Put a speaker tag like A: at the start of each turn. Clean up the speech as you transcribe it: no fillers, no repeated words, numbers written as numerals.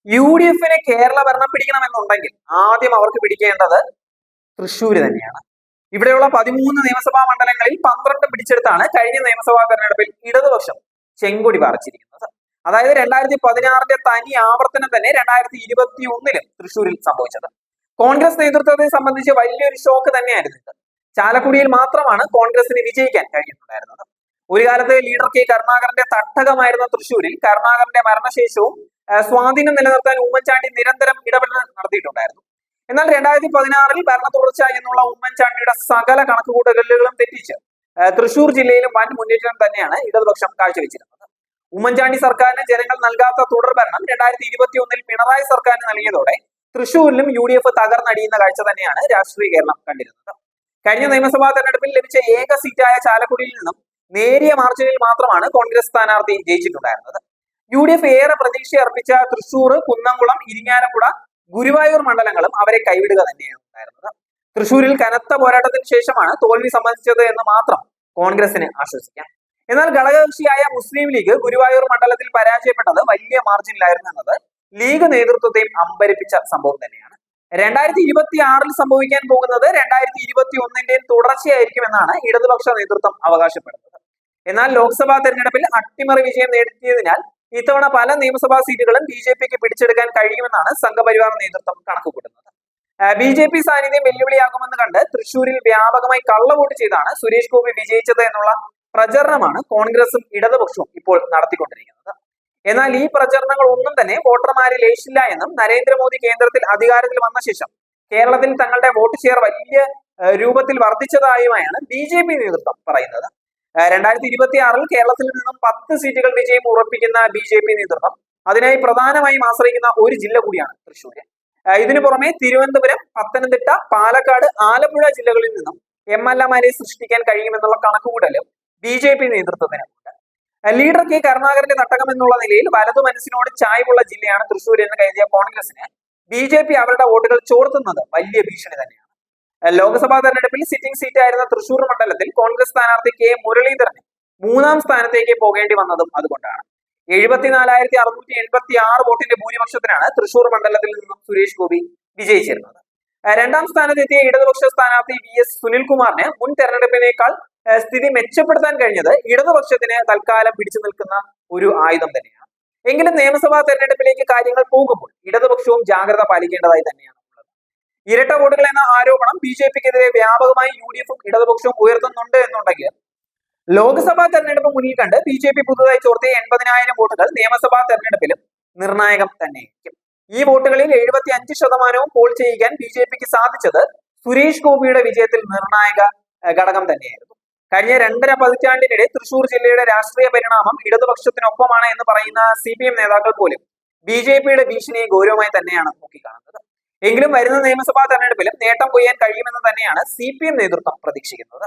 A: UDFിനെ കേരള ഭരണം പിടിക്കണമെന്നുണ്ടെങ്കിൽ ആദ്യം അവർക്ക് പിടിക്കേണ്ടത് തൃശ്ശൂർ തന്നെയാണ്. ഇവിടെയുള്ള 13 നിയമസഭാ മണ്ഡലങ്ങളിൽ 12 പിടിച്ചെടുത്താണ് കഴിഞ്ഞ നിയമസഭാ തെരഞ്ഞെടുപ്പിൽ ഇടതുപക്ഷം ചെങ്കൊടി പാറിച്ചിരിക്കുന്നത്. അതായത് 2016 തനി ആവർത്തനം തന്നെ 2021 തൃശ്ശൂരിൽ സംഭവിച്ചത്. കോൺഗ്രസ് നേതൃത്വത്തെ സംബന്ധിച്ച് വലിയൊരു ഷോക്ക് തന്നെയായിരുന്നു ഇത്. ചാലക്കുടിയിൽ മാത്രമാണ് കോൺഗ്രസിന് വിജയിക്കാൻ കഴിഞ്ഞിട്ടുണ്ടായിരുന്നത്. ഒരു കാലത്ത് ലീഡർ കെ കരുണാകരന്റെ തട്ടകമായിരുന്ന തൃശ്ശൂരിൽ കരുണാകരന്റെ മരണശേഷവും സ്വാധീനം നിലനിർത്താൻ ഉമ്മൻചാണ്ടി നിരന്തരം ഇടപെടൽ നടത്തിയിട്ടുണ്ടായിരുന്നു. എന്നാൽ 2016 ഭരണ തുടർച്ച എന്നുള്ള ഉമ്മൻചാണ്ടിയുടെ സകല കണക്കുകൂട്ടലുകളും തെറ്റിച്ച് തൃശ്ശൂർ ജില്ലയിലും വൻ മുന്നേറ്റം തന്നെയാണ് ഇടതുപക്ഷം കാഴ്ചവെച്ചിരുന്നത്. ഉമ്മൻചാണ്ടി സർക്കാരിന് ജനങ്ങൾ നൽകാത്ത തുടർ ഭരണം 2021 പിണറായി സർക്കാരിന് നൽകിയതോടെ തൃശ്ശൂരിലും UDF തകർന്നടിയുന്ന കാഴ്ച തന്നെയാണ് രാഷ്ട്രീയ കേരളം കണ്ടിരുന്നത്. കഴിഞ്ഞ നിയമസഭാ തെരഞ്ഞെടുപ്പിൽ ലഭിച്ച ഏക സീറ്റായ ചാലക്കുടിയിൽ നിന്നും നേരിയ മാർജിനിൽ മാത്രമാണ് കോൺഗ്രസ് സ്ഥാനാർത്ഥി ജയിച്ചിട്ടുണ്ടായിരുന്നത്. UDF ഏറെ പ്രതീക്ഷ അർപ്പിച്ച തൃശ്ശൂർ, കുന്നംകുളം, ഇരിങ്ങാലക്കുട, ഗുരുവായൂർ മണ്ഡലങ്ങളും അവരെ കൈവിടുക തന്നെയാണ് ഉണ്ടായിരുന്നത്. തൃശ്ശൂരിൽ കനത്ത പോരാട്ടത്തിന് ശേഷമാണ് തോൽവി സംബന്ധിച്ചത് എന്ന് മാത്രം കോൺഗ്രസിന് ആശ്വസിക്കാം. എന്നാൽ ഘടകകക്ഷിയായ മുസ്ലിം ലീഗ് ഗുരുവായൂർ മണ്ഡലത്തിൽ പരാജയപ്പെട്ടത് വലിയ മാർജിനിലായിരുന്നു എന്നത് ലീഗ് നേതൃത്വത്തെയും അമ്പരിപ്പിച്ച സംഭവം തന്നെയാണ്. 2026 സംഭവിക്കാൻ പോകുന്നത് 2021 തുടർച്ചയായിരിക്കുമെന്നാണ് ഇടതുപക്ഷ നേതൃത്വം അവകാശപ്പെടുന്നത്. എന്നാൽ ലോക്സഭാ തെരഞ്ഞെടുപ്പിൽ അട്ടിമറി വിജയം നേടിയതിനാൽ ഇത്തവണ പല നിയമസഭാ സീറ്റുകളും BJPക്ക് പിടിച്ചെടുക്കാൻ കഴിയുമെന്നാണ് സംഘപരിവാർ നേതൃത്വം കണക്കുകൂട്ടുന്നത്. BJP സാന്നിധ്യം വെല്ലുവിളിയാകുമെന്ന് കണ്ട് തൃശ്ശൂരിൽ വ്യാപകമായി കള്ളവോട്ട് ചെയ്താണ് സുരേഷ് ഗോപി വിജയിച്ചത് എന്നുള്ള പ്രചരണമാണ് കോൺഗ്രസും ഇടതുപക്ഷവും ഇപ്പോൾ നടത്തിക്കൊണ്ടിരിക്കുന്നത്. എന്നാൽ ഈ പ്രചരണങ്ങൾ ഒന്നും തന്നെ വോട്ടർമാരെ ലയിച്ചില്ല എന്നും നരേന്ദ്രമോദി കേന്ദ്രത്തിൽ അധികാരത്തിൽ വന്ന ശേഷം കേരളത്തിൽ തങ്ങളുടെ വോട്ട് ഷെയർ വലിയ രൂപത്തിൽ വർദ്ധിച്ചതായുമാണ് BJP നേതൃത്വം പറയുന്നത്. 2026 കേരളത്തിൽ നിന്നും 10 സീറ്റുകൾ വിജയം ഉറപ്പിക്കുന്ന BJP നേതൃത്വം അതിനായി പ്രധാനമായും ആശ്രയിക്കുന്ന ഒരു ജില്ല കൂടിയാണ് തൃശ്ശൂര്. ഇതിനു പുറമെ തിരുവനന്തപുരം, പത്തനംതിട്ട, പാലക്കാട്, ആലപ്പുഴ ജില്ലകളിൽ നിന്നും MLA-മാരെ സൃഷ്ടിക്കാൻ കഴിയുമെന്നുള്ള കണക്കുകൂടലും BJP നേതൃത്വത്തിനുണ്ട്. ലീഡർ കെ കരുണാകരന്റെ തട്ടകം എന്നുള്ള നിലയിൽ വലതു മനസ്സിനോട് ചായ്വുള്ള ജില്ലയാണ് തൃശ്ശൂർ എന്ന് കരുതിയ കോൺഗ്രസിന് BJP അവരുടെ വോട്ടുകൾ ചോർത്തുന്നത് വലിയ ഭീഷണി തന്നെയാണ്. ലോക്സഭാ തെരഞ്ഞെടുപ്പിൽ സിറ്റിംഗ് സീറ്റായിരുന്ന തൃശ്ശൂർ മണ്ഡലത്തിൽ കോൺഗ്രസ് സ്ഥാനാർത്ഥി കെ മുരളീധരന് 3ാം സ്ഥാനത്തേക്ക് പോകേണ്ടി വന്നതും അതുകൊണ്ടാണ്. 74,676 വോട്ടിന്റെ ഭൂരിപക്ഷത്തിനാണ് തൃശ്ശൂർ മണ്ഡലത്തിൽ നിന്നും സുരേഷ് ഗോപി വിജയിച്ചിരുന്നത്. 2ാം സ്ഥാനത്തെത്തിയ ഇടതുപക്ഷ സ്ഥാനാർത്ഥി VS സുനിൽകുമാറിന് മുൻ തെരഞ്ഞെടുപ്പിനേക്കാൾ സ്ഥിതി മെച്ചപ്പെടുത്താൻ കഴിഞ്ഞത് ഇടതുപക്ഷത്തിന് തൽക്കാലം പിടിച്ചു നിൽക്കുന്ന ഒരു ആയുധം തന്നെയാണ്. എങ്കിലും നിയമസഭാ തെരഞ്ഞെടുപ്പിലേക്ക് കാര്യങ്ങൾ പോകുമ്പോൾ ഇടതുപക്ഷവും ജാഗ്രത പാലിക്കേണ്ടതായി തന്നെയാണ് ഉള്ളത്. ഇരട്ട വോട്ടുകൾ എന്ന ആരോപണം BJPക്കെതിരെ വ്യാപകമായി UDFും ഇടതുപക്ഷവും ഉയർത്തുന്നുണ്ട് എന്നുണ്ടെങ്കിൽ ലോക്സഭാ തെരഞ്ഞെടുപ്പ് മുന്നിൽ കണ്ട് BJP പുതുതായി ചോർത്തിയ 80,000 വോട്ടുകൾ നിയമസഭാ തെരഞ്ഞെടുപ്പിലും നിർണായകം തന്നെയായിരിക്കും. ഈ വോട്ടുകളിൽ 75% പോൾ ചെയ്യിക്കാൻ BJPക്ക് സാധിച്ചത് സുരേഷ് ഗോപിയുടെ വിജയത്തിൽ നിർണായക ഘടകം തന്നെയായിരുന്നു. കഴിഞ്ഞ 2.5 പതിറ്റാണ്ടിനിടെ തൃശ്ശൂർ ജില്ലയുടെ രാഷ്ട്രീയ പരിണാമം ഇടതുപക്ഷത്തിനൊപ്പമാണ് എന്ന് പറയുന്ന CPM നേതാക്കൾ പോലും BJPയുടെ ഭീഷണിയെ ഗൗരവമായി തന്നെയാണ് നോക്കിക്കാണുന്നത്. എങ്കിലും വരുന്ന നിയമസഭാ തെരഞ്ഞെടുപ്പിലും നേട്ടം കൊയ്യാൻ കഴിയുമെന്ന് തന്നെയാണ് CPM നേതൃത്വം പ്രതീക്ഷിക്കുന്നത്.